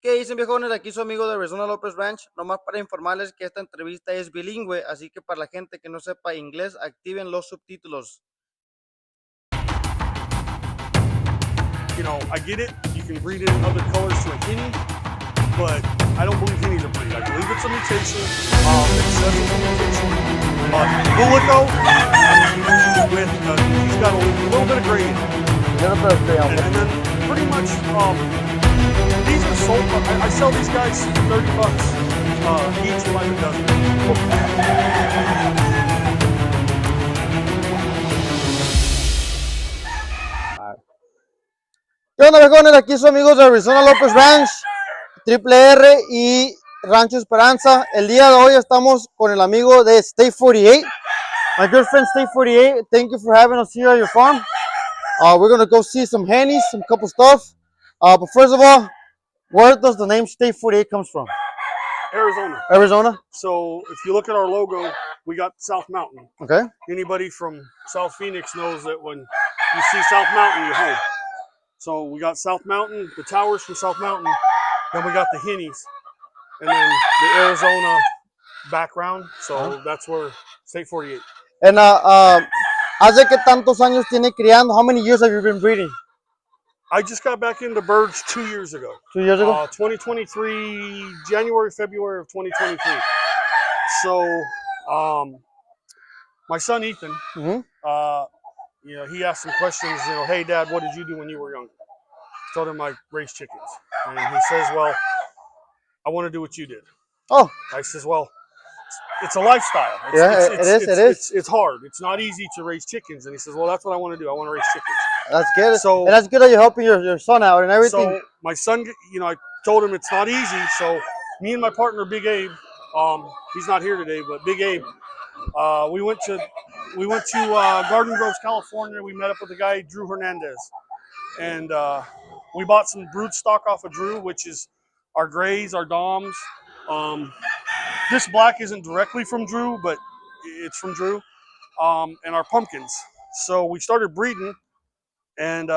¿Qué dicen, viejones? Aquí su amigo de Arizona-Lopez-Ranch. Nomás para informarles que esta entrevista es bilingüe, así que para la gente que no sepa inglés, activen los subtítulos. You know, I get it. You can breed it in other colors to a Henny, but I don't believe Henny's a breed. I believe it's a mutation. It says it's a mutation. Bulico, he's got a little bit of gray in it. And then pretty much, these are sold. I sell these guys $30 each by the dozen. ¿Qué onda, viejones? Aquí su amigo de Arizona-Lopez-Ranch, Triple R y Rancho Esperanza. El día de hoy estamos con el amigo de State 48. My good friend State 48, thank you for having us here at your farm. We're going to go see some hennies, some couple stuff. But first of all, where does the name State 48 comes from? Arizona. Arizona? So if you look at our logo, we got South Mountain. Okay. Anybody from South Phoenix knows that when you see South Mountain, you're home. So we got South Mountain, the towers from South Mountain, then we got the hennies, and then the Arizona background. So that's where State 48. And ¿hace qué tantos años tiene criando? How many years have you been breeding? I just got back into birds 2 years ago. 2 years ago? 2023, January, February of 2023. So my son Ethan, you know, he asked some questions, you know, hey, Dad, what did you do when you were young? I told him I raised chickens. And he says, well, I want to do what you did. Oh. I says, well, it's a lifestyle. It is. It's hard. It's not easy to raise chickens. And he says, well, that's what I want to do. I want to raise chickens. That's good. So, and that's good that you're helping your son out and everything. So my son, you know, I told him it's not easy. So me and my partner, Big Abe, he's not here today, but Big Abe, we went to Garden Grove, California. We met up with a guy, Drew Hernandez, and we bought some brood stock off of Drew, which is our grays, our doms. This black isn't directly from Drew, but it's from Drew, and our pumpkins. So we started breeding, and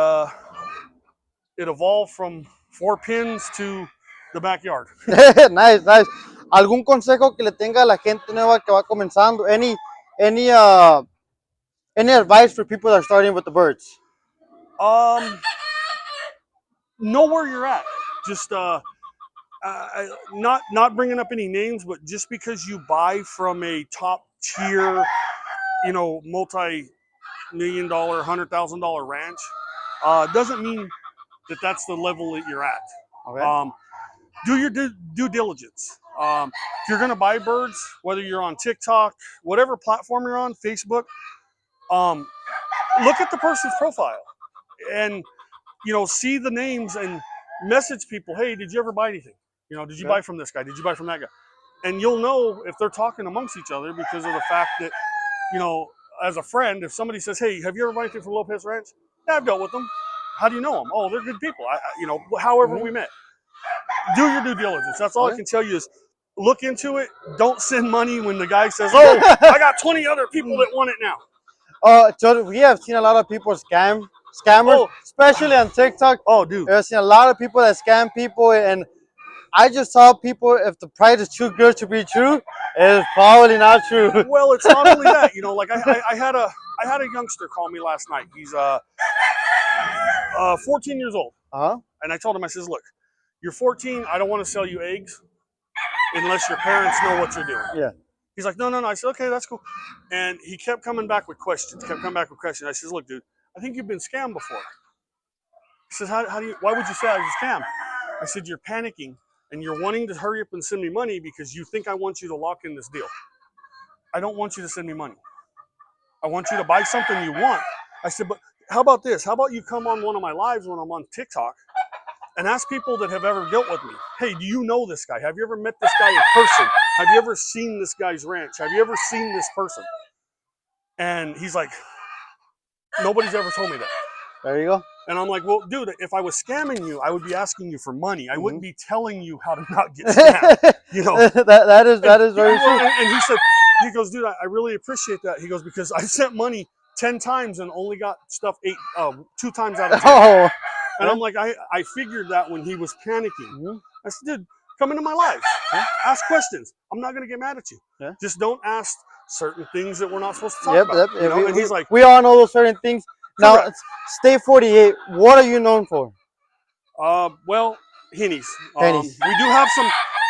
it evolved from 4 pins to the backyard. Nice. ¿Algún consejo que le tenga a la gente nueva que va comenzando? Any advice for people that are starting with the birds? Know where you're at. Just not bringing up any names, but just because you buy from a top tier, you know, multi-million-dollar, $100,000 ranch, doesn't mean that that's the level that you're at. Okay. Do your due diligence. If you're going to buy birds, whether you're on TikTok, whatever platform you're on, Facebook, look at the person's profile and, you know, see the names and message people, hey, did you ever buy anything? You know, did you buy from this guy? Did you buy from that guy? And you'll know if they're talking amongst each other because of the fact that, you know, as a friend, if somebody says, hey, have you ever bought anything from Lopez Ranch? Yeah, I've dealt with them. How do you know them? Oh, they're good people. You know, however we met. Do your due diligence. That's all I can tell you is look into it. Don't send money when the guy says, oh, I got 20 other people that want it now. So we have seen a lot of people scammers, especially on TikTok. Oh, dude. I've seen a lot of people that scam people, and I just tell people if the price is too good to be true, it's probably not true. Well, it's not only that. You know, like I had a youngster call me last night. He's 14 years old. And I told him, I says, look, you're 14. I don't want to sell you eggs unless your parents know what you're doing. Yeah. He's like, no. I said, okay, that's cool. And he kept coming back with questions. I says, look, dude, I think you've been scammed before. He says, why would you say I was scammed? I said, you're panicking and you're wanting to hurry up and send me money because you think I want you to lock in this deal. I don't want you to send me money. I want you to buy something you want. I said, but how about this? How about you come on one of my lives when I'm on TikTok and ask people that have ever dealt with me, hey, do you know this guy? Have you ever met this guy in person? Have you ever seen this guy's ranch? Have you ever seen this person? And he's like, nobody's ever told me that. There you go. And I'm like, well, dude, if I was scamming you, I would be asking you for money. I wouldn't be telling you how to not get scammed. You know, that is very true. And he said, he goes, dude, I really appreciate that. He goes, because I sent money 10 times and only got stuff 2 times out of 10. Oh. And I'm like, I figured that when he was panicking. I said, dude, come into my life. Ask questions. I'm not going to get mad at you. Just don't ask certain things that we're not supposed to talk about. You know? And he's like, we all know those certain things. Now, correct. State 48, what are you known for? Well, hennies. Hennies.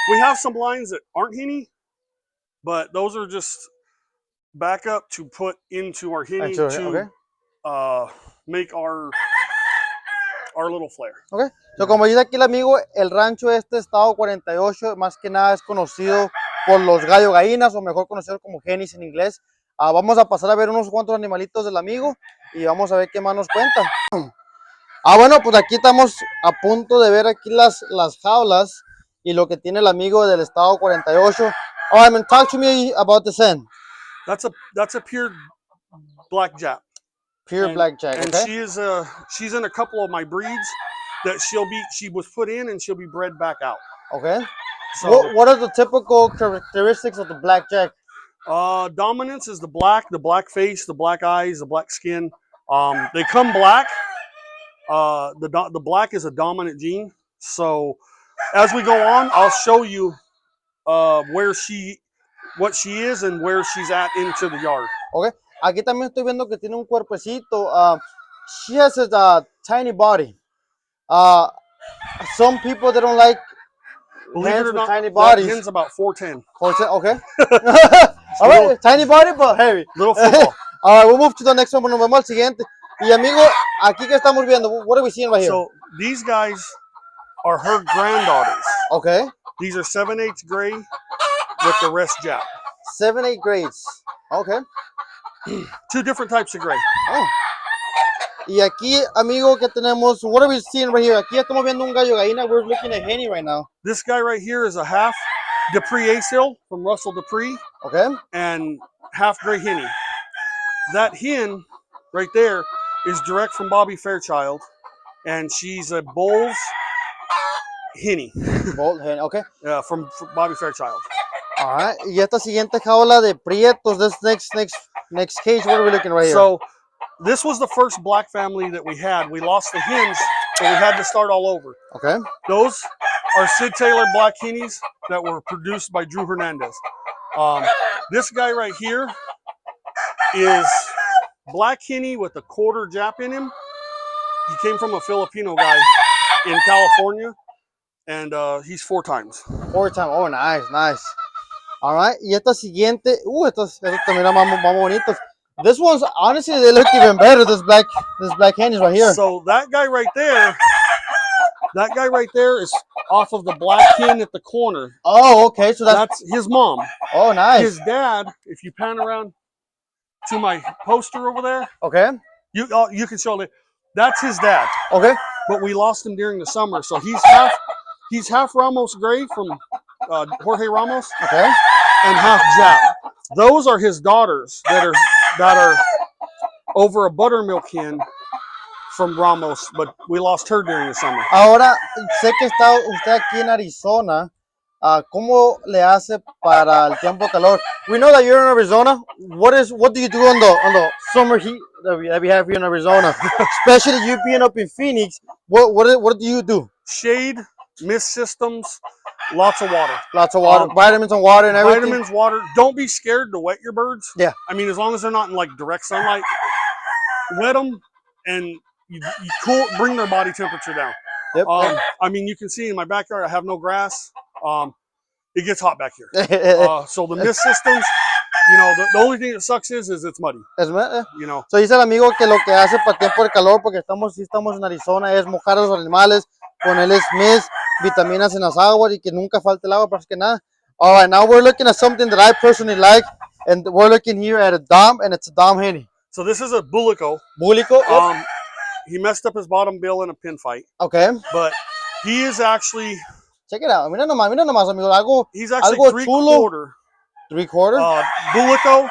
We have some lines that aren't henny, but those are just backup to put into our henny to make our little flare. Okay. So, como dice aquí el amigo, el rancho estado 48, más que nada es conocido por los gallo gallinas, o mejor conocidos como hennies en inglés. Vamos a pasar a ver unos cuantos animalitos del amigo y vamos a ver qué más nos cuenta. Bueno, pues aquí estamos a punto de ver aquí las jaulas y lo que tiene el amigo del estado 48. I mean, talk to me about this hen. That's a pure black Jap. Pure black Jack. And okay. she's in a couple of my breeds that she was put in and she'll be bred back out. Okay. So what are the typical characteristics of the black Jack? Dominance is the black face, the black eyes, the black skin. They come black. The black is a dominant gene. So as we go on, I'll show you what she is and where she's at into the yard. Okay. Aquí también estoy viendo que tiene un cuerpecito. She has a tiny body. Some people, they don't like Believe it or not, tiny bodies. That hen's about 4'10". 4'10", okay. All right, tiny body, but heavy. Little football. All right, we'll move to the next one. Nos vemos al siguiente. Y amigo, aquí que estamos viendo, what are we seeing right here? So these guys are her granddaughters. Okay. These are 7/8 gray with the rest Jap. 7/8 grades. Okay. Two different types of gray. Oh. Y aquí, amigo, que tenemos, what are we seeing right here? Aquí estamos viendo un gallo gallina. We're looking at henny right now. This guy right here is a half Dupree Ace-Hill from Russell Dupree. Okay. And half gray henny. That hen right there is direct from Bobby Fairchild, and she's a Bulls henny. Bold hen, okay. From Bobby Fairchild. All right. Y esta siguiente jaula de prietos, this next cage, what are we looking right here? So this was the first black family that we had. We lost the hens, so we had to start all over. Okay. Those are Sid Taylor black hennies that were produced by Drew Hernandez. This guy right here is black henny with a quarter Jap in him. He came from a Filipino guy in California, and he's 4 times. 4 times. Oh, nice. All right. Y esta siguiente, estos también más bonitos. This one's, honestly, they look even better. This black hennies right here. So that guy right there is off of the black hen at the corner. Oh, okay. So that's his mom. Oh, nice. His dad, if you pan around to my poster over there, okay, you can show it. That's his dad. Okay. But we lost him during the summer, so he's half Ramos gray from Jorge Ramos. Okay. And half Jap. Those are his daughters that are over a buttermilk hen from Ramos, but we lost her during the summer. Ahora, sé que está usted aquí en Arizona. ¿Cómo le hace para el tiempo de calor? We know that you're in Arizona. What do you do on the summer heat that we have here in Arizona? Especially you being up in Phoenix. What do you do? Shade, mist systems, lots of water. Lots of water, vitamins and water and everything. Vitamins, water. Don't be scared to wet your birds. Yeah. I mean, as long as they're not in like direct sunlight, wet them and you bring their body temperature down. Yep. I mean, you can see in my backyard, I have no grass. It gets hot back here. So the mist systems, you know, the only thing that sucks is it's muddy. You know. So dice el amigo que lo que hace para tiempo de calor, porque estamos en Arizona, es mojar a los animales, ponerles mist, vitaminas en las aguas y que nunca falte el agua, más que nada. All right, now we're looking at something that I personally like, and we're looking here at a Dom, and it's a Dom henny. So this is a Bulico. Bulico. He messed up his bottom bill in a pin fight. Okay. But he is actually. Check it out. Mira nomás, amigo. He's actually algo 3/4. 3/4. Bulico.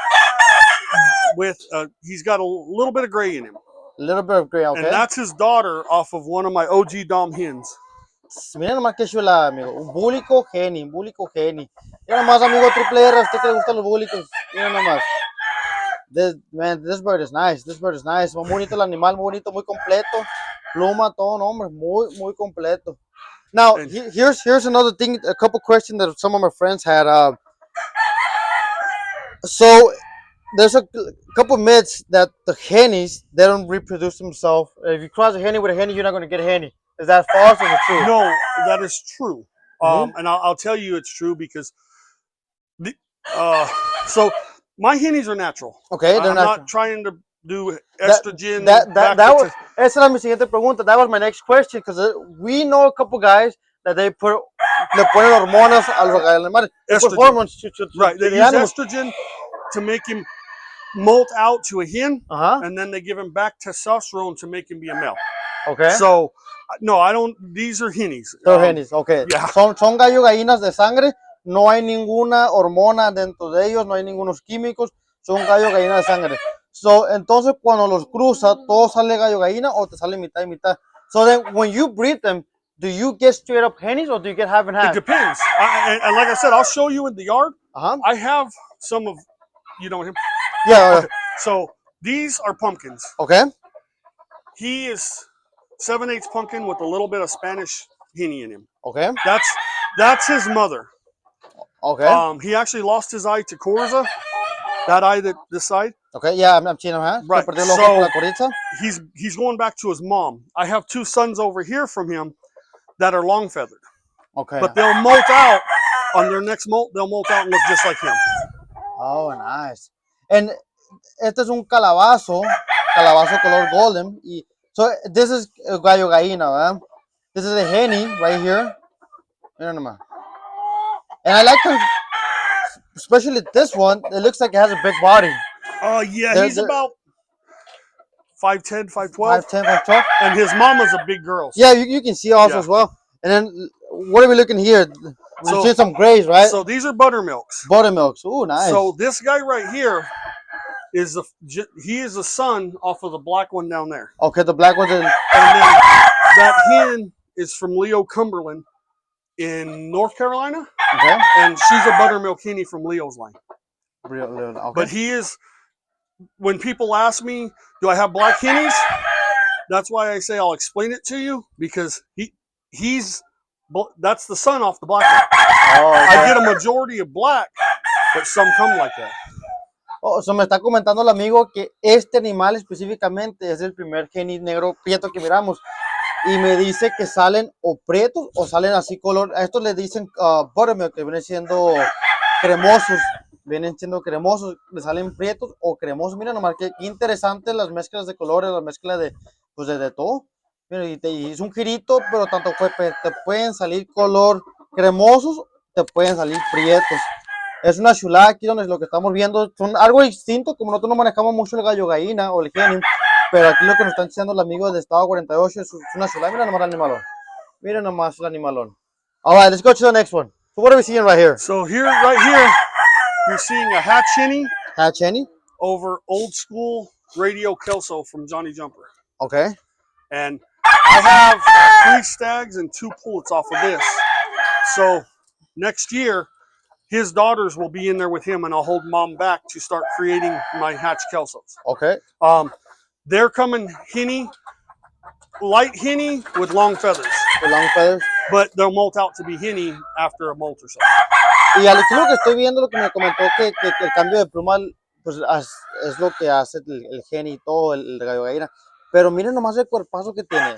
With he's got a little bit of gray in him. A little bit of gray, okay. And that's his daughter off of one of my OG Dom hens. Mira nomás que chula, amigo. Un Bulico henny. Mira nomás, amigo Triple R, a usted que le gustan los bulicos. Mira nomás. This bird is nice. Muy bonito el animal, muy bonito, muy completo. pluma, todo, no, hombre, muy completo. Now, And- here's another thing, a couple questions that some of my friends had. So there's a couple myths that the hennies, they don't reproduce themselves. If you cross a henny with a henny, you're not going to get a henny. Is that false or is it true? No, that is true. Mhm. And I'll tell you it's true because the, so my hennies are natural. Okay, they're I'm natural. not trying to do That estrogen. that was esa era mi siguiente pregunta. That was my next question because we know a couple guys that le ponen hormonas a los animales. They put Estrogen. hormones Right, to they the use animals. estrogen to make him molt out to a hen, Ajá. and then they give him back testosterone to make him be a male. Okay. So, no, I don't. These are hennies. Son hennies. Okay. Yeah. Son gallo gallinas de sangre. No hay ninguna hormona dentro de ellos. No hay ningunos químicos. Son gallo gallina de sangre. So, entonces cuando los cruza, todo sale gallo gallina o te sale mitad y mitad. So then when you breed them, do you get straight up hennies or do you get half and half? It depends. And like I said, I'll show you in the yard. Uh-huh. I have some of, you know him? Yeah. Okay. So these are pumpkins. Okay. He is 7/8 pumpkin with a little bit of Spanish henny in him. Okay. That's his mother. Okay. He actually lost his eye to Corza. That eye, this side. Okay. Yeah, I'm seeing him. Huh? Right. Perdió el ojo por la coriza. He's going back to his mom. I have 2 sons over here from him that are long feathered. Okay. But they'll molt out on their next molt. They'll molt out and look just like him. Oh, nice. And este es un calabazo color golden. So this is gallo gallina, ¿verdad? This is a henny right here. Mira nomás. And I like them, especially this one. It looks like it has a big body. Oh, yeah, he's about 5'10", 5'12". 5'10", 5'12". And his mama's a big girl. Yeah, you can see also as well. And then, what are we looking here? We see some grays, right? So these are buttermilks. Buttermilks. Ooh, nice. So this guy right here is he is a son off of the black one down there. Okay, the black one's in. And then that hen is from Leo Cumberland in North Carolina. Okay. And she's a buttermilk henny from Leo's line. Okay. But he is, when people ask me, do I have black hennies? That's why I say I'll explain it to you, because that's the son off the black one. Oh, okay. I get a majority of black, but some come like that. Oh, so me está comentando el amigo que este animal específicamente es el primer henny negro prieto que miramos. Y me dice que salen o prietos o salen así color. A estos le dicen buttermilk, que vienen siendo cremosos. Le salen prietos o cremosos. Mira nomás, qué interesante las mezclas de colores, las mezclas de todo. Mira, y es un girito, pero tanto te pueden salir color cremosos, te pueden salir prietos. Es una chulada aquí donde lo que estamos viendo son algo distinto, como nosotros no manejamos mucho el gallo gallina o el henny, pero aquí lo que nos están enseñando el amigo de Estado 48 es una chulada. Mira nomás el animalón. Mira nomás el animalón. All right, let's go to the next one. So what are we seeing right here? So right here, you're seeing a hatch henny. Hatch henny? Over old school radio Kelso from Johnny Jumper. Okay. And I have 3 stags and 2 pullets off of this. So next year, his daughters will be in there with him, and I'll hold mom back to start creating my hatch Kelsos. Okay. They're coming henny, light henny with long feathers. With long feathers. But they'll molt out to be henny after a molt or so. Y al lo que estoy viendo, lo que me comentó que el cambio de pluma pues, es lo que hace el henny y todo, el gallo gallina. Pero miren nomás el cuerpazo que tiene.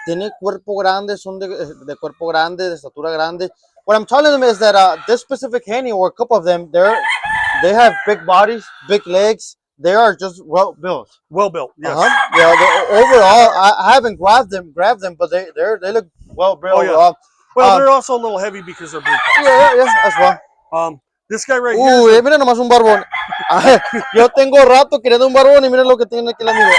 Tiene cuerpo grande, son de cuerpo grande, de estatura grande. What I'm telling them is that this specific henny, or a couple of them, they have big bodies, big legs. They are just well built. Well built, yes. Yeah, overall, I haven't grabbed them, but they look well built. Oh, yeah. Overall. Well, they're also a little heavy because they're blue pops. Yeah, as well. This guy right here. Mira nomás un barbón. Yo tengo rato queriendo un barbón y mira lo que tiene aquí el amigo.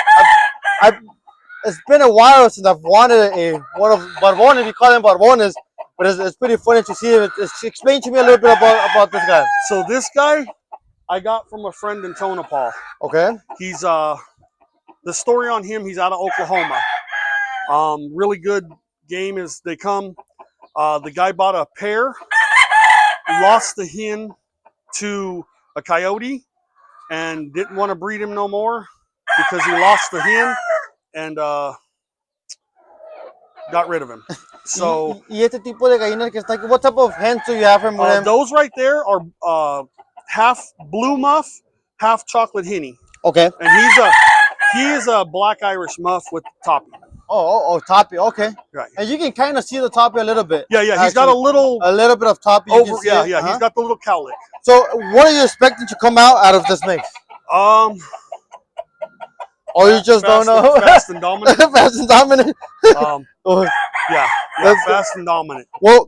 It's been a while since I've wanted one of barbones. We call them barbones, but it's pretty funny to see him. Explain to me a little bit about this guy. So this guy, I got from a friend in Tonopah. Okay. He's the story on him. He's out of Oklahoma. Really good game as they come. The guy bought a pair, lost the hen to a coyote, and didn't want to breed him no more because he lost the hen. And got rid of him. So y este tipo de gallinas que está aquí, what type of hens do you have from them? those right there are half blue muff, half chocolate henny, Okay. and he is a black Irish muff with toppy. Oh, toppy. Okay. Right. And you can kind of see the toppy a little bit. Yeah. He's got a little bit of toppy. You can see it. Yeah. He's got the little cowlick. So, what are you expecting to come out of this mix? Or you just don't know? Fast and dominant. Fast and dominant. Yeah, fast and dominant. Well,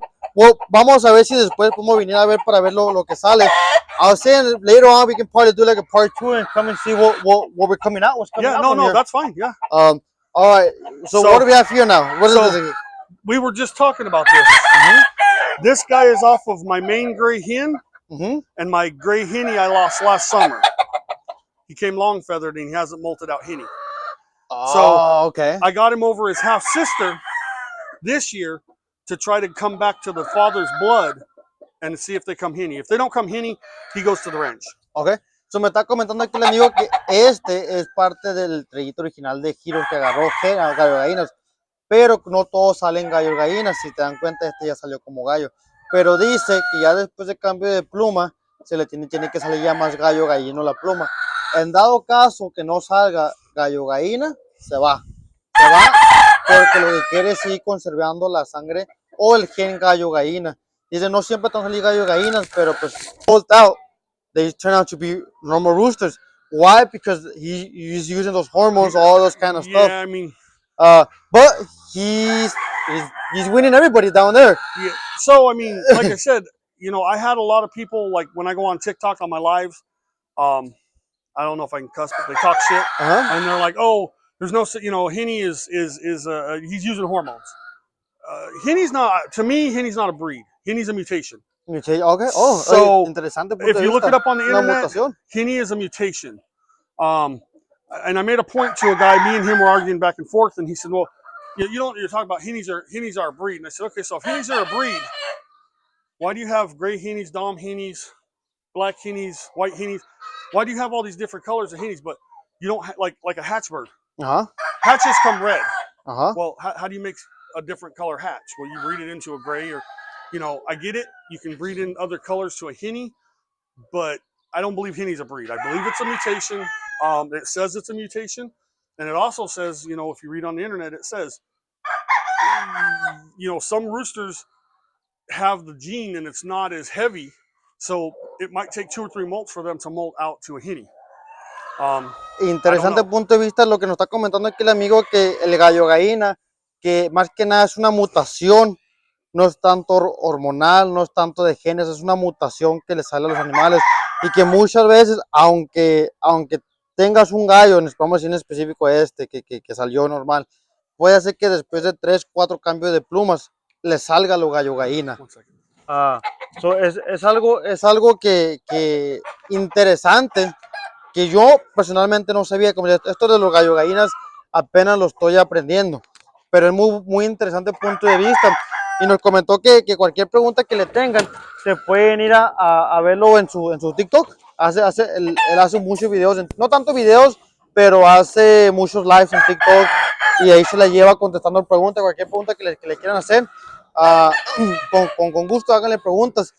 vamos a ver si después podemos venir a ver para ver lo que sale. I was saying later on we can probably do like a part 2 and come and see what we're coming out. What's coming out? Yeah, no, here. That's fine. Yeah. All right. So what do we have here now? What is this? We were just talking about this. This guy is off of my main gray hen, and my gray henny I lost last summer. He came long feathered and he hasn't molted out henny. Oh, okay. I got him over his half sister this year to try to come back to the father's blood and see if they come henny. If they don't come henny, he goes to the ranch. Okay. So me está comentando aquí el amigo que este es parte del trayecto original de giros que agarró gallo gallinas, pero no todos salen gallo gallinas. Si te dan cuenta, este ya salió como gallo. Pero dice que ya después de cambio de pluma, se le tiene que salir ya más gallo gallino la pluma. En dado caso que no salga gallo gallina, se va porque lo que quiere es seguir conservando la sangre o el gen gallo gallina. Dice, no siempre están saliendo gallo gallinas, pero pues pulled out, they turn out to be normal roosters. Why? Because he's using those hormones, all those kind of stuff. Yeah, I mean, but he's winning everybody down there. Yeah. So I mean, like I said, I had a lot of people, like when I go on TikTok on my lives, I don't know if I can cuss, but they talk shit, and they're like, "Oh, there's no, henny is he's using hormones." Henny's not, to me, henny's not a breed. Henny's a mutation. Mutation, okay. Oh, so interesante punto if de you look vista. it up on the internet, henny is a mutation. And I made a point to a guy. Me and him were arguing back and forth, and he said, "Well, you're talking about hennies are a breed." And I said, "Okay, so if hennies are a breed, why do you have gray hennies, dom hennies, black hennies, white hennies? Why do you have all these different colors of hennies, but you don't like a hatch bird? Hatches come red. Well, how do you make a different color hatch? Well, you breed it into a gray, or I get it. You can breed in other colors to a henny, but I don't believe henny's a breed. I believe it's a mutation. It says it's a mutation, and it also says, if you read on the internet, it says, some roosters have the gene and it's not as heavy, so it might take 2 or 3 molts for them to molt out to a henny." Interesante punto de vista lo que nos está comentando aquí el amigo, que el gallo gallina, que más que nada es una mutación, no es tanto hormonal, no es tanto de genes, es una mutación que le sale a los animales, y que muchas veces, aunque tengas un gallo, vamos a decir en específico que salió normal, puede ser que después de 3, 4 cambios de plumas le salga lo gallo gallina. Es algo que interesante, que yo personalmente no sabía. Como esto de los gallo gallinas apenas lo estoy aprendiendo, pero es muy interesante punto de vista. Y nos comentó que cualquier pregunta que le tengan, se pueden ir a verlo en su TikTok. Él hace muchos videos, no tanto videos, pero hace muchos lives en TikTok, y ahí se la lleva contestando preguntas, cualquier pregunta que le quieran hacer. Con gusto háganle preguntas.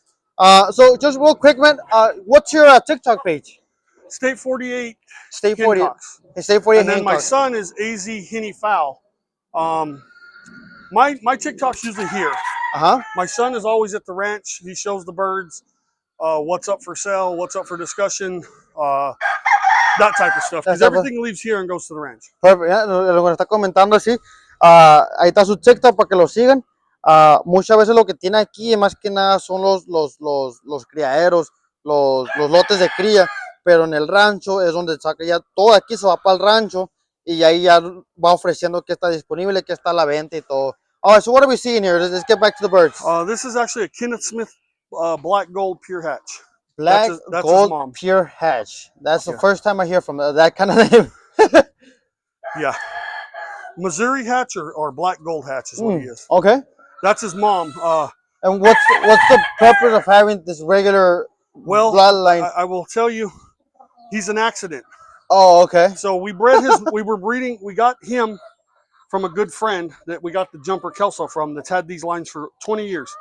So just real quick, man, what's your TikTok page? State 48. State 48. State 48. And then my son is AZ Henny Fowl. My TikTok's usually here. My son is always at the ranch. He shows the birds what's up for sale, what's up for discussion, that type of stuff. Because everything leaves here and goes to the ranch. Perfect. Lo que está comentando así. Ahí está su TikTok para que lo sigan. Muchas veces lo que tiene aquí más que nada son los criaderos, los lotes de cría, pero en el rancho es donde saca ya todo. Aquí se va para el rancho y ahí ya va ofreciendo que está disponible, que está a la venta y todo. All right, so what are we seeing here? Let's get back to the birds. This is actually a Kenneth Smith black gold pure hatch. Black gold pure hatch. That's the first time I hear from that kind of name. Yeah. Missouri hatch or black gold hatch is what he is. Okay. That's his mom. And what's the purpose of having this regular bloodline? I will tell you, he's an accident. Oh, okay. So we bred we got him from a good friend that we got the jumper Kelso from that's had these lines for 20 years.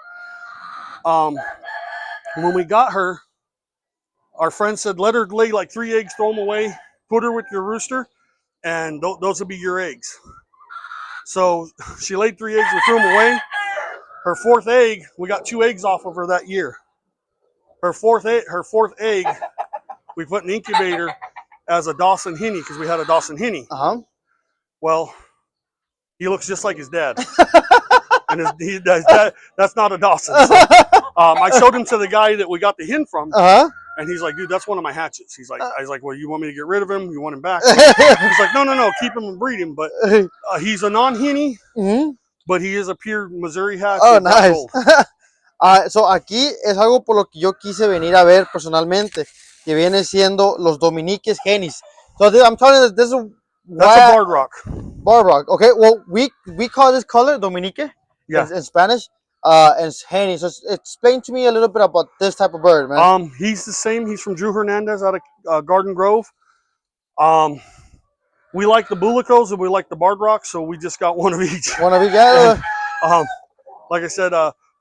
When we got her, our friend said, let her lay like 3 eggs, throw them away, put her with your rooster, and those will be your eggs. So she laid 3 eggs, we threw them away. Her 4th egg, we got 2 eggs off of her that year. Her fourth egg, we put in an incubator as a Dawson Henny because we had a Dawson Henny. Well, he looks just like his dad. And his dad, that's not a Dawson. So, I showed him to the guy that we got the hen from. And he's like, dude, that's one of my hatchets. He's like, I was like, well, you want me to get rid of him? You want him back? He's like, no, keep him and breed him. But he's a non-Henny, but he is a pure Missouri hatch. Oh, nice. So aquí es algo por lo que yo quise venir a ver personalmente, que viene siendo los Dominiques Hennies. So I'm telling you, this is that's a barred rock. Barred rock. Okay, well, we call this color Dominique in Spanish. And Henny. So explain to me a little bit about this type of bird, man. He's the same. He's from Drew Hernandez out of Garden Grove. We like the Bulicos and we like the barred rocks, so we just got one of each. One of each, yeah. Like I said,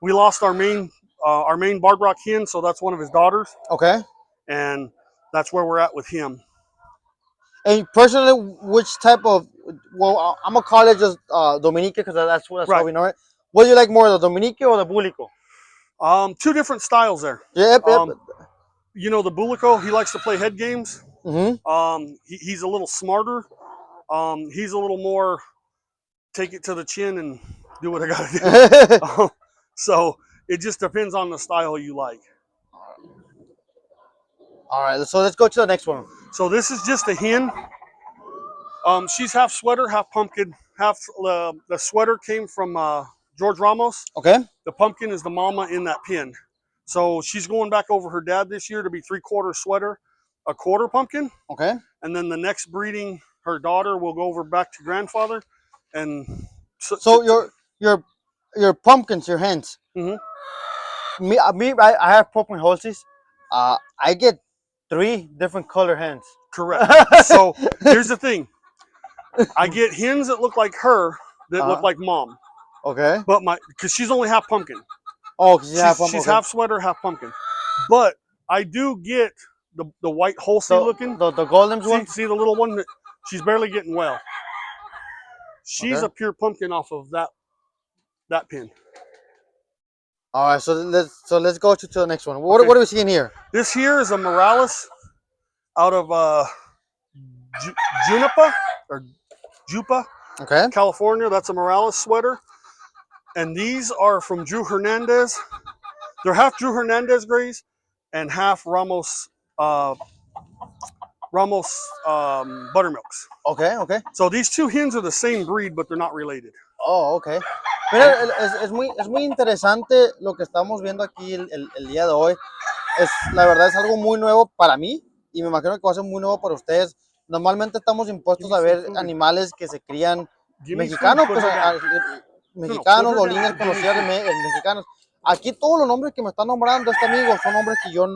we lost our main barred rock hen, so that's one of his daughters. Okay. And that's where we're at with him. And personally, which type of, well, I'm gonna call it just Dominique because that's how we know it. What do you like more, the Dominique or the Bulico? 2 different styles there. Yep. You know, the Bulico, he likes to play head games. He's a little smarter. He's a little more take it to the chin and do what I gotta do. So it just depends on the style you like. All right, so let's go to the next one. So this is just a hen. She's half sweater, half pumpkin. Half the sweater came from George Ramos. Okay. The pumpkin is the mama in that pen. So she's going back over her dad this year to be 3/4 sweater, 1/4 pumpkin. Okay. And then the next breeding, her daughter will go over back to grandfather. And so your pumpkins, your hens. Me, I have pumpkin horses. I get 3 different color hens. Correct. So here's the thing. I get hens that look like her that look like mom. Okay. But because she's only half pumpkin. Oh, because she's half sweater, half pumpkin. But I do get the white Holsey looking. The golden one? See the little one? She's barely getting well. She's a pure pumpkin off of that pin. All right, so let's go to the next one. What are we seeing here? This here is a Morales out of Jupa, okay, California. That's a Morales sweater. And these are from Drew Hernandez. They're half Drew Hernandez grays and half Ramos buttermilks. Okay. So these 2 hens are the same breed, but they're not related. Oh, okay. Mira, es muy interesante lo que estamos viendo aquí el día de hoy. La verdad es algo muy nuevo para mí y me imagino que va a ser muy nuevo para ustedes. Normalmente estamos impuestos a ver animales que se crían mexicanos, pues, mexicanos o líneas conocidas de mexicanos. Aquí todos los nombres que me están nombrando este amigo son nombres que yo,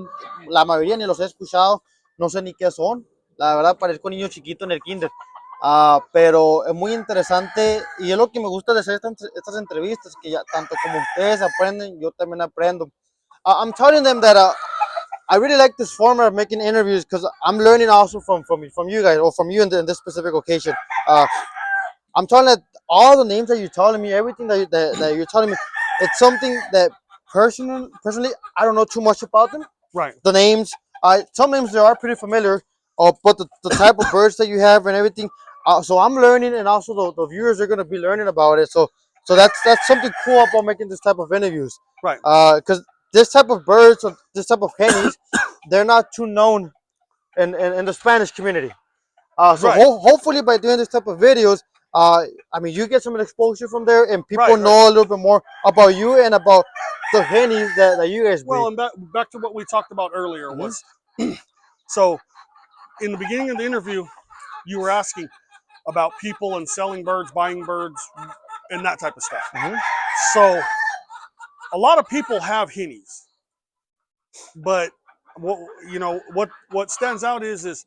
la mayoría ni los he escuchado, no sé ni qué son. La verdad parezco niño chiquito en el kinder. Pero es muy interesante y es lo que me gusta de hacer estas entrevistas, que ya tanto como ustedes aprenden, yo también aprendo. I'm telling them that I really like this format of making interviews because I'm learning also from you guys, or from you in this specific occasion. I'm telling that all the names that you're telling me, everything that you're telling me, it's something that personally I don't know too much about them. Right. The names, some names they are pretty familiar, but the type of birds that you have and everything. So I'm learning, and also the viewers are going to be learning about it. So that's something cool about making this type of interviews. Right. Because this type of birds, or this type of hennies, they're not too known in the Spanish community. Hopefully by doing this type of videos, I mean, you get some exposure from there, and people know a little bit more about you and about the hennies that you guys breed. Well, and back to what we talked about earlier was, so in the beginning of the interview, you were asking about people and selling birds, buying birds, and that type of stuff. So a lot of people have hennies, but what stands out is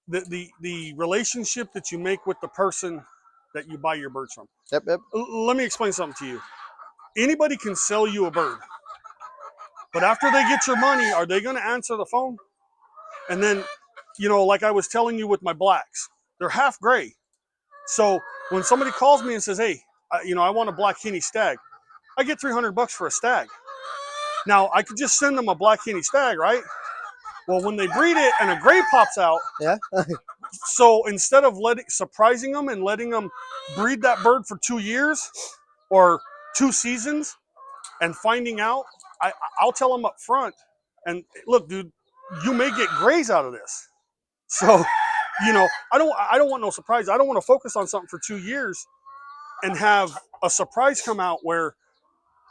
the relationship that you make with the person that you buy your birds from. Yep. Let me explain something to you. Anybody can sell you a bird, but after they get your money, are they going to answer the phone? And then, like I was telling you with my blacks, they're half gray. So when somebody calls me and says, hey, I want a black Henny stag, I get $300 for a stag. Now, I could just send them a black Henny stag, right? Well, when they breed it and a gray pops out, yeah. so instead of surprising them and letting them breed that bird for 2 years or 2 seasons and finding out, I'll tell them up front, and look, dude, you may get grays out of this. So, I don't want no surprise. I don't want to focus on something for 2 years and have a surprise come out where,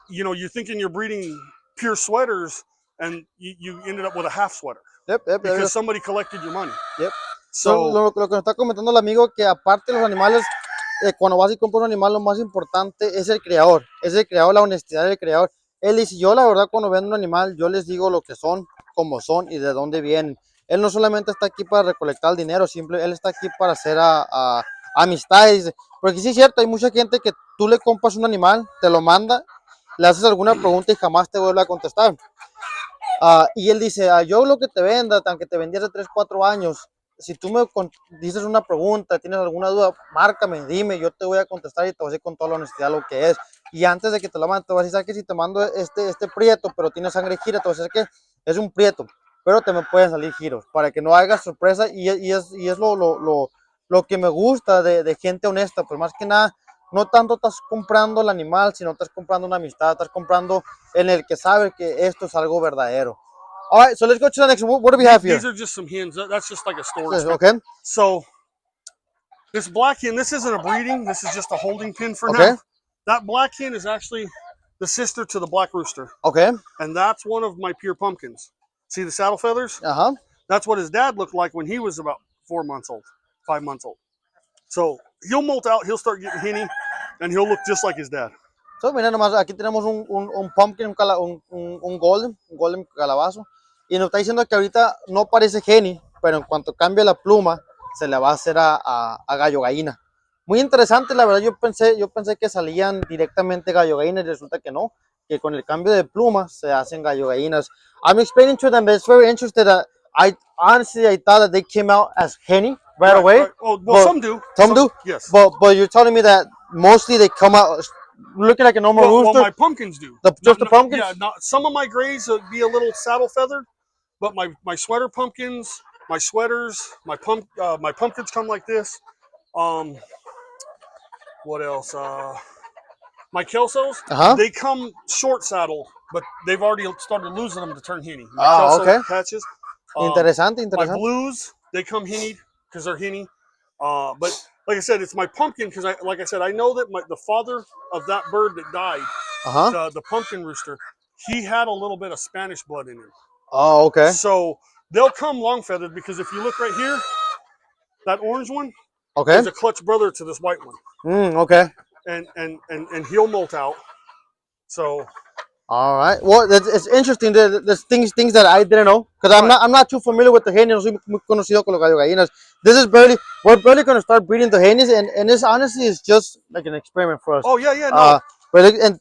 you're thinking you're breeding pure sweaters and you ended up with a half sweater. Yep. Because somebody collected your money. Yep. So, lo que nos está comentando el amigo, que aparte de los animales, cuando vas y compras un animal, lo más importante es el criador, la honestidad del criador. Él dice, yo la verdad cuando vendo un animal, yo les digo lo que son, cómo son y de dónde vienen. Él no solamente está aquí para recolectar el dinero, él está aquí para hacer amistades. Porque sí es cierto, hay mucha gente que tú le compras un animal, te lo manda, le haces alguna pregunta y jamás te vuelve a contestar. Y él dice, yo lo que te venda, aunque te vendí hace 3, 4 años, si tú me dices una pregunta, tienes alguna duda, márcame, dime, yo te voy a contestar y te voy a decir con toda la honestidad lo que es. Y antes de que te lo mande, te voy a decir, ¿sabes qué? Si te mando este prieto, pero tiene sangre gira, te voy a decir que es un prieto, pero te me pueden salir giros, para que no hagas sorpresa. Y es lo que me gusta de gente honesta, pues más que nada, no tanto estás comprando el animal, sino estás comprando una amistad, estás comprando en el que sabe que esto es algo verdadero. All right, so let's go to the next one. What do we have here? These are just some hens. That's just like a storage. Okay. So this black hen, this isn't a breeding. This is just a holding pen for Okay. now. That black hen is actually the sister to the black rooster. Okay. And that's one of my pure pumpkins. See the saddle feathers? Uh-huh. That's what his dad looked like when he was about 4 months old, 5 months old. So he'll molt out, he'll start getting henny, and he'll look just like his dad. So, mira nomás, aquí tenemos un pumpkin, un golden calabazo. Y nos está diciendo que ahorita no parece Henny, pero en cuanto cambie la pluma, se le va a hacer a gallo gallina. Muy interesante, la verdad, yo pensé que salían directamente gallo gallinas y resulta que no, que con el cambio de pluma se hacen gallo gallinas. I'm explaining to them that it's very interesting that I thought that they came out as Henny right away. Right. Oh, well, some do. Some do? Yes. But you're telling me that mostly they come out looking like a normal rooster? Well, my pumpkins do. Just the pumpkins? Yeah, some of my grays would be a little saddle feathered, but my sweater pumpkins, my sweaters, my pumpkins come like this. What else? My Kelsos, they come short saddle, but they've already started losing them to turn henny. Okay. Patches. Interesante. My blues, they come henny because they're henny. But like I said, it's my pumpkin because I know that the father of that bird that died, the pumpkin rooster, he had a little bit of Spanish blood in him. Oh, okay. So they'll come long feathered because if you look right here, that orange one, is a clutch brother to this white one. Okay. And he'll molt out. So. All right. Well, it's interesting. There's things that I didn't know because I'm not too familiar with the henny. No soy muy conocido con los gallo gallinas. We're barely going to start breeding the hennies, and this honestly is just like an experiment for us. Oh yeah, no. And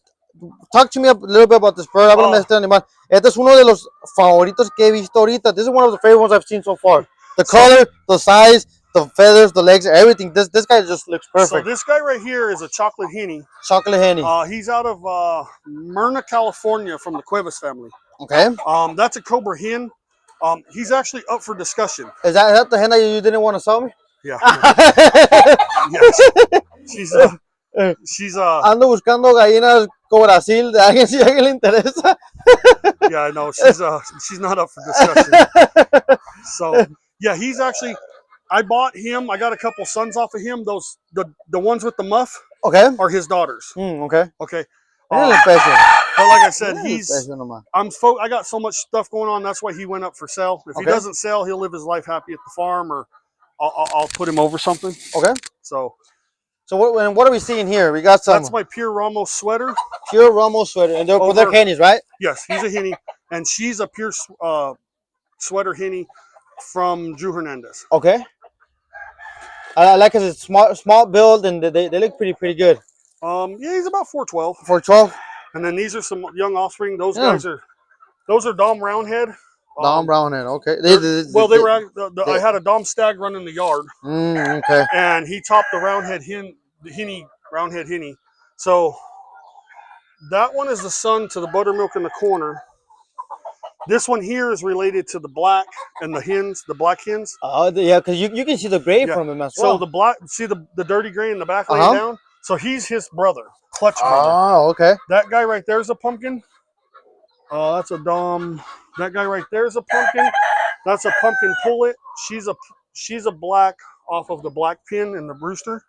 talk to me a little bit about this bird. Háblame de este animal. Este es uno de los favoritos que he visto ahorita. This is one of the favorite ones I've seen so far. The color, the size, the feathers, the legs, everything. This guy just looks perfect. So this guy right here is a chocolate henny. Chocolate henny. He's out of Myrna, California, from the Cuevas family. Okay. That's a cobra hen. He's actually up for discussion. Is that the hen that you didn't want to sell me? Yeah. Yes. She's ando buscando gallinas Brasil de alguien si a alguien le interesa. Yeah, I know. She's not up for discussion. So yeah, he's actually. I bought him. I got a couple sons off of him. Those the ones with the muff. Okay. Are his daughters. Okay. Okay. But like I said, I got so much stuff going on. That's why he went up for sale. If he doesn't sell, he'll live his life happy at the farm, or I'll put him over something. Okay. So what are we seeing here? We got some. That's my pure Ramos sweater. Pure Ramos sweater, and they're hennies, right? Yes, he's a henny, and she's a pure sweater henny from Drew Hernandez. Okay. I like his small build, and they look pretty good. Yeah, he's about 412. 412. And then these are some young offspring. Those Yeah. guys are, those are Dom Roundhead. Dom Brownhead. Okay. I had a Dom stag running the yard, Okay. and he topped the Roundhead Roundhead Hinny. So that one is the son to the buttermilk in the corner. This one here is related to the black and the hens, the black hens. Oh, yeah, because you can see the gray from him as well. So the black, see the dirty gray in the back laying down? So he's his brother, clutch brother. Oh, okay. That guy right there is a pumpkin. That's a Dom. That guy right there is a pumpkin. That's a pumpkin pullet. She's a black off of the black pin and the rooster.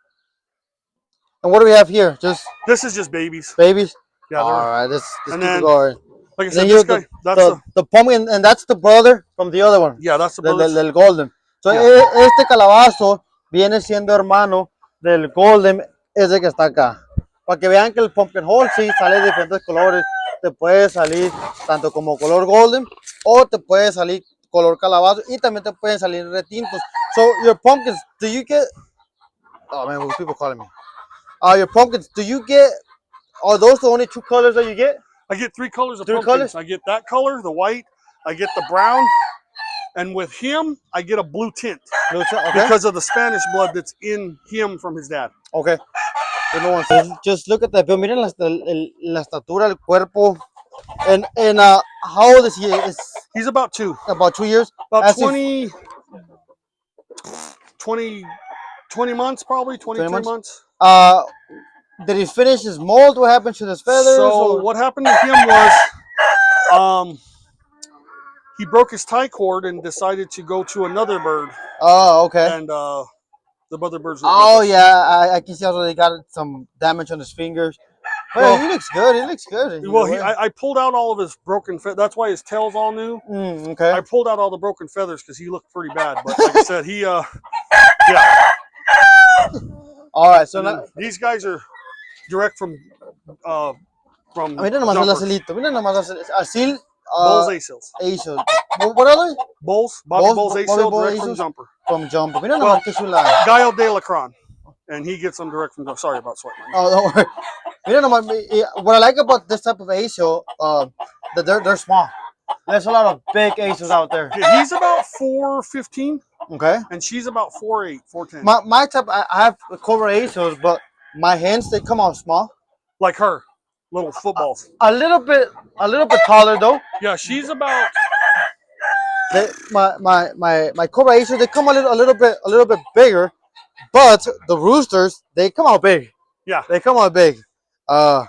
And what do we have here? This is just babies. Babies? Yeah. All right, this and keep then, it going. like I said, this guy, that's the pumpkin, and that's the brother from the other one. Yeah, that's the brother. Del golden. So este calabazo viene siendo hermano del golden, ese que está acá. Para que vean que el pumpkin hole sí sale de diferentes colores. Te puede salir tanto como color golden o te puede salir color calabazo y también te pueden salir retintos. So your pumpkins, do you get? Oh man, what people calling me? Your pumpkins, do you get? Are those the only two colors that you get? I get 3 colors of pumpkins. I get that color, the white. I get the brown, and with him, I get a blue tint. Blue tint, okay. Because of the Spanish blood that's in him from his dad. Okay. Just look at that. Pero miren la estatura, el cuerpo. And how old is he? He's about 2. About 2 years? About 20 months, probably 23 months. Did he finish his mold? What happened to his feathers? So what happened to him was he broke his tie cord and decided to go to another bird. Oh, okay. And the other birds. Oh, yeah. I can see also they got some damage on his fingers. Well, he looks good. He looks good. Well, I pulled out all of his broken feathers. That's why his tail's all new. Okay. I pulled out all the broken feathers because he looked pretty bad. But like I said, yeah. All right. So now, these guys are direct from Mira nomás el acelito. Mira nomás asil. Bulls, A-Seals. A-Seals. What are they? Bulls. Bobby Bulls, A-Seal, direct from Jumper. From Jumper. Mira nomás que chula. Gael de la Cron. And he gets them direct from Jumper. Sorry about sweating. Oh, don't worry. Mira nomás, what I like about this type of A-Seal, that they're small. There's a lot of big A-Seals out there. Yeah, he's about 4'15". Okay. And she's about 4'8", 4'10". My type, I have Cobra A-Seals, but my hens, they come out small. Like her. Little footballs. A little bit taller though. Yeah, she's about. My Cobra A-Seals, they come a little bit bigger, but the roosters, they come out big. Yeah, they come out big. All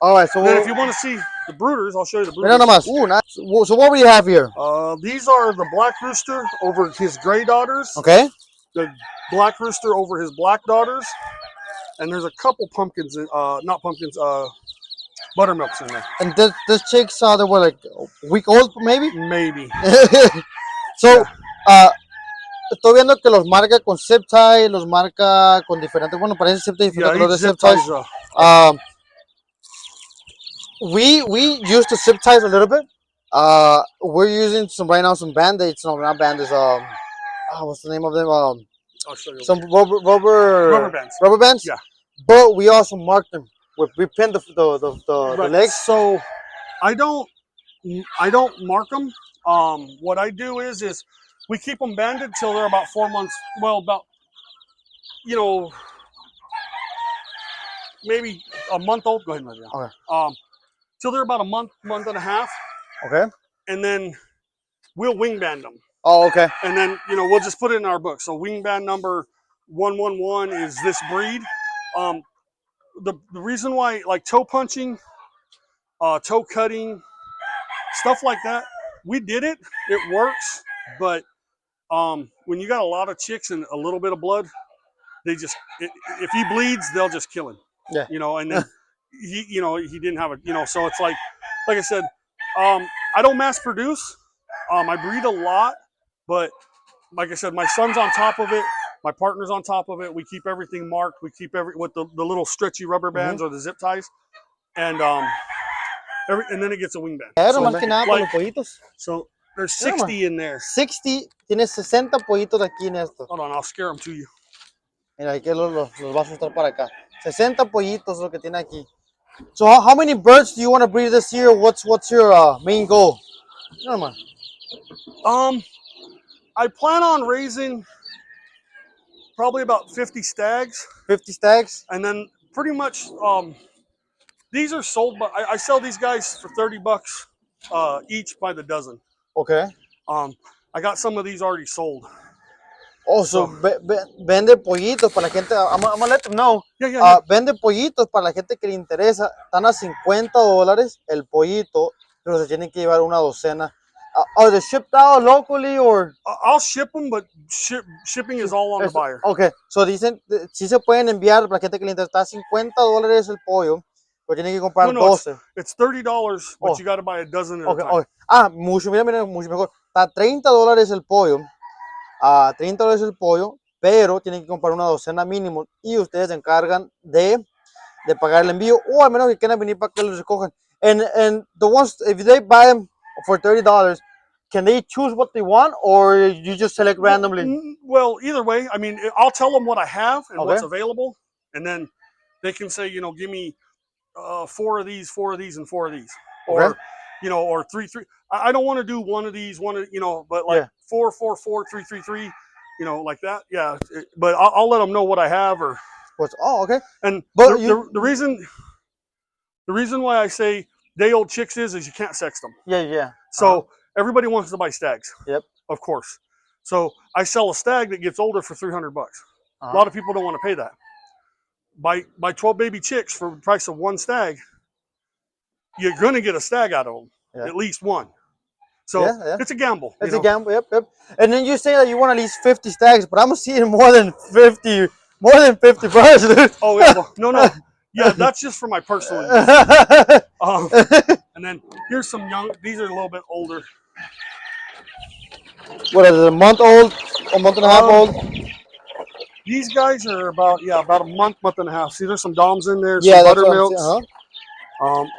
right, so then if you want to see the brooders, I'll show you the brooders. Ooh, nice. So what do we have here? These are the black rooster over his gray daughters. Okay. The black rooster over his black daughters, and there's a couple pumpkins. Not pumpkins. Buttermilks in there. And this chicks they were like a week old, maybe? Maybe. So, estoy viendo que los marca con zip tie, los marca con diferentes, bueno, parece zip tie, diferentes colores de zip ties. We used to zip ties a little bit. We're using right now some band-aids. No, not band-aids. What's the name of them? I'll show you. Some rubber bands. Rubber bands. Yeah. But we also mark them. We pin the legs. So I don't mark them. What I do is we keep them banded till they're about 4 months. Well, about maybe a month old. Go ahead, Maria. Okay. Till they're about a month and a half. Okay. And then we'll wing band them. Oh, okay. And then we'll just put it in our book. So wing band number 111 is this breed. The reason why, like toe punching, toe cutting, stuff like that, we did it. It works, but when you got a lot of chicks and a little bit of blood, if he bleeds, they'll just kill him. Yeah. And then he didn't have so it's like I said, I don't mass produce. I breed a lot, but like I said, my son's on top of it. My partner's on top of it. We keep everything marked. We keep with the little stretchy rubber bands or the zip ties, and then it gets a wing band. So there's 60 in there. 60. Tienes 60 pollitos aquí en esto. Hold on, I'll scare them to you. Mira, hay que los va a asustar para acá. 60 pollitos lo que tiene aquí. So how many birds do you want to breed this year? What's your main goal? No, man. I plan on raising probably about 50 stags. 50 stags? And then pretty much, these are sold, but I sell these guys for $30 each by the dozen. Okay. I got some of these already sold. Oh, so vende pollitos para la gente. I'm gonna let them know. Yeah. Vende pollitos para la gente que le interesa. Están a $50 el pollito, pero se tienen que llevar una docena. Are they shipped out locally or? I'll ship them, but shipping is all on the buyer. Okay, so dicen, sí se pueden enviar para la gente que le interesa. Está a $50 el pollo, pero tienen que comprar 12. It's $30, but you got to buy a dozen at a time. Okay. Mucho mejor. Está $30 el pollo. $30 el pollo, pero tienen que comprar una docena mínimo y ustedes se encargan de pagar el envío o al menos que quieran venir para que los recojan. And the ones, if they buy them for $30, can they choose what they want or you just select randomly? Well, either way, I mean, I'll tell them what I have and what's available, and then they can say, give me 4 of these, 4 of these, and 4 of these, or or 3. I don't want to do one of these, but like 4, 4, 4, 3, 3, 3, like that. Yeah, but I'll let them know what I have or. Okay. And but the reason why I say day-old chicks is you can't sex them. Yeah. So everybody wants to buy stags. Yep. Of course. So I sell a stag that gets older for $300. A lot of people don't want to pay that. Buy 12 baby chicks for the price of one stag. You're going to get a stag out of them, at least one. So it's a gamble. It's a gamble. Yep. And then you say that you want at least 50 stags, but I'm seeing more than 50 birds, dude. Oh yeah, well, no. Yeah, that's just for my personal use. And then here's some young. These are a little bit older. What is it? A month old? A month and a half old? These guys are about a month and a half. See, there's some doms in there. Yeah, some that's buttermilks.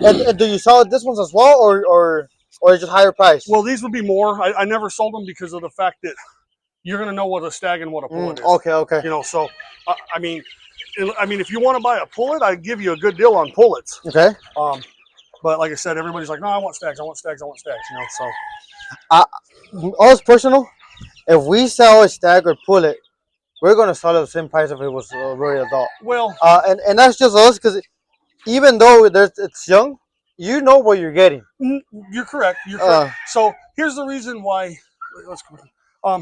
And do you sell this ones as well, or just higher price? Well, these would be more. I never sold them because of the fact that you're gonna know what a stag and what a pullet is. Okay. So I mean, if you want to buy a pullet, I'd give you a good deal on pullets. Okay. But like I said, everybody's like, no, I want stags. So. All is personal. If we sell a stag or pullet, we're gonna sell it at the same price if it was already adult. Well. And that's just us because even though it's young, you know what you're getting. You're correct. So here's the reason why.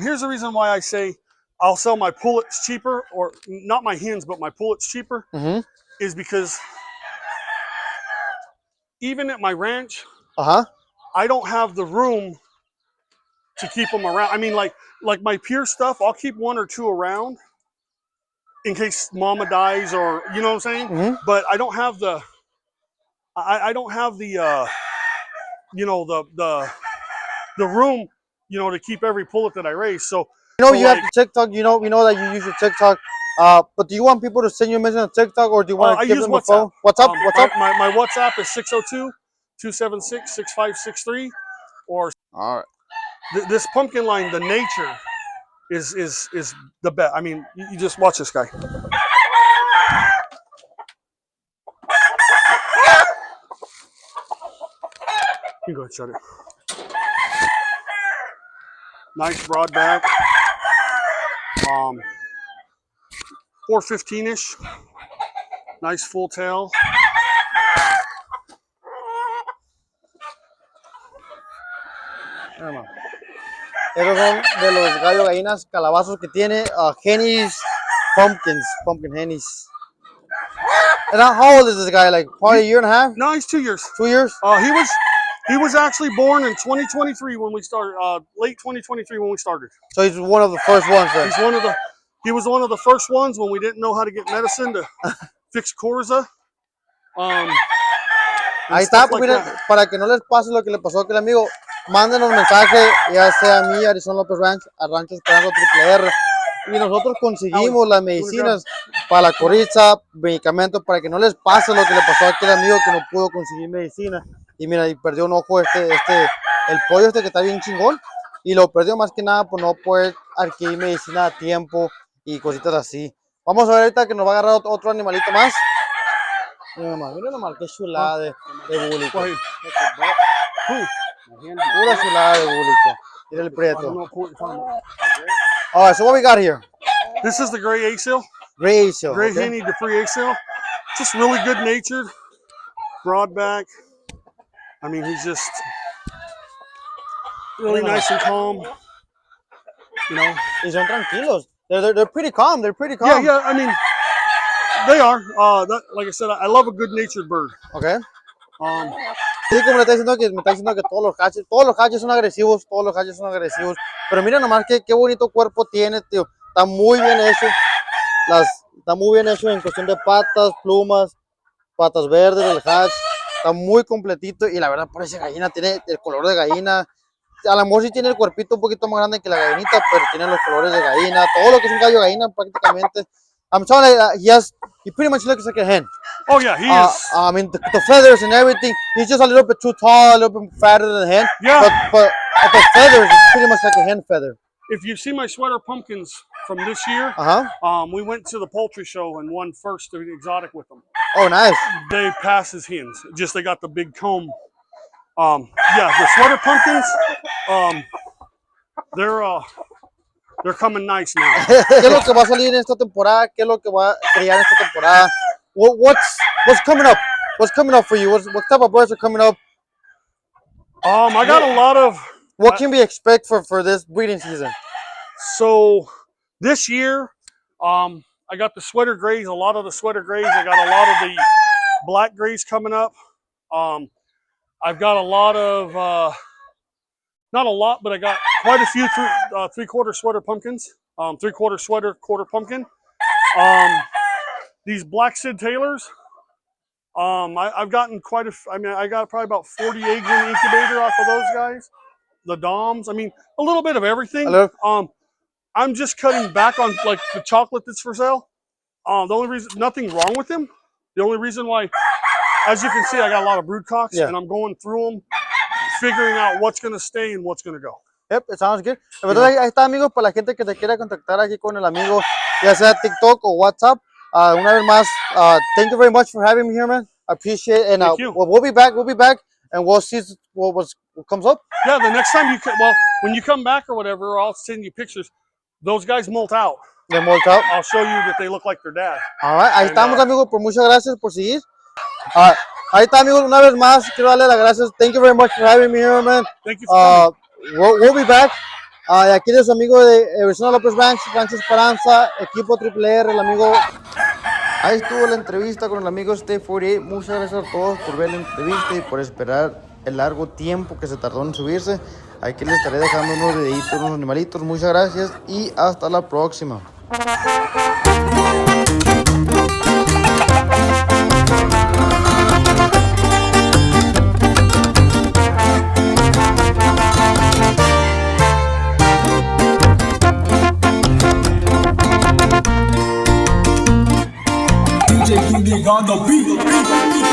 Here's the reason why I say I'll sell my pullets cheaper, or not my hens, but my pullets cheaper, is because even at my ranch, I don't have the room to keep them around. I mean, like my pure stuff, I'll keep 1 or 2 around in case mama dies, or you know what I'm saying. But I don't have the. I don't have the. The room, to keep every pullet that I raise. So you have TikTok. We know that you use your TikTok. But do you want people to send you a message on TikTok, or do you want to give them a phone? What's up? My WhatsApp is 602-276-6563. Or all right. This pumpkin line, the nature is the best. I mean, you just watch this guy. You go ahead, shut it. Nice broad back. 415-ish. Nice full tail. Esos son de los gallos, gallinas, calabazos que tiene. Hennies, pumpkin hennies. And how old is this guy? Like probably a year and a half? No, he's 2 years. 2 years? He was actually born in 2023 when we started. Late 2023 when we started. So he's one of the first ones then. He was one of the first ones when we didn't know how to get medicine to fix Corza. Ahí está, pues, miren, para que no les pase lo que le pasó a aquel amigo, mándenos mensaje, ya sea a mí, a AZ-Lopez-Ranch, a Rancho Esperanza R. Y nosotros conseguimos las medicinas para la corriza, medicamentos, para que no les pase lo que le pasó a aquel amigo que no pudo conseguir medicina. Y mira, y perdió un ojo el pollo que está bien chingón. Y lo perdió más que nada por no poder adquirir medicina a tiempo y cositas así. Vamos a ver ahorita que nos va a agarrar otro animalito más. Mira nomás, qué chulada de búlico. Go ahead. Pura chulada de búlico. Mira el I don't prieto. know what you're talking about. All right, so what we got here? This is the gray AZ-L, Gray AZ-L, gray okay? Henny Dupree AZ-L. Just really good natured, broad back. I mean, he's just really nice and calm. You know. Y son tranquilos. They're pretty calm. They're pretty calm. Yeah, yeah. I mean, they are. Like I said, I love a good natured bird. Okay. Sí, como me está diciendo que todos los hatches son agresivos, pero mira nomás qué bonito cuerpo tiene, tío. Está muy bien hecho. Está muy bien hecho en cuestión de patas, plumas, patas verdes del hatch. Está muy completito y la verdad parece gallina, tiene el color de gallina. A lo mejor sí tiene el cuerpito un poquito más grande que la gallinita, pero tiene los colores de gallina. Todo lo que es un gallo gallina prácticamente. I'm telling you, he pretty much looks like a hen. Oh yeah, he is. I mean, the feathers and everything. He's just a little bit too tall, a little bit fatter than a hen. Yeah. But the feathers is pretty much like a hen feather. If you see my sweater pumpkins from this year, we went to the poultry show and won first exotic with them. Oh, nice. They pass as hens. Just they got the big comb. Yeah, the sweater pumpkins. They're coming nice now. ¿Qué es lo que va a salir en esta temporada? ¿Qué es lo que va a crear en esta temporada? What's coming up? What's coming up for you? What type of birds are coming up? I got a lot of. What can we expect for this breeding season? So this year, I got the sweater grays. A lot of the sweater grays. I got a lot of the black grays coming up. I've got a lot of. Not a lot, but I got quite a few three-quarter sweater pumpkins. Three-quarter sweater, quarter pumpkin. These black Sid Taylors. I've gotten quite a. I mean, I got probably about 40 eggs in the incubator off of those guys. The Doms. I mean, a little bit of everything. I'm just cutting back on like the chocolate that's for sale. The only reason, nothing wrong with them. The only reason why, as you can see, I got a lot of broodcocks, and I'm going through them, figuring out what's going to stay and what's going to go. Yep, it sounds good. Entonces, ahí está, amigos, para la gente que te quiera contactar aquí con el amigo, ya sea TikTok o WhatsApp. Una vez más, thank you very much for having me here, man. I appreciate it. And we'll be back, and we'll see what comes up. Yeah, the next time when you come back or whatever, I'll send you pictures. Those guys molt out. They molt out? I'll show you that they look like their dad. All right, ahí estamos, amigos, por muchas gracias por seguir. Ahí está, amigos, una vez más, quiero darle las gracias. Thank you very much for having me here, man. Thank you for coming. We'll be back. Aquí de su amigo de AZ-Lopez-Ranch, Rancho Esperanza, equipo R, el amigo. Ahí estuvo la entrevista con el amigo Esta 48. Muchas gracias a todos por ver la entrevista y por esperar el largo tiempo que se tardó en subirse. Aquí les estaré dejando unos videitos, unos animalitos. Muchas gracias y hasta la próxima. DJ on the beat.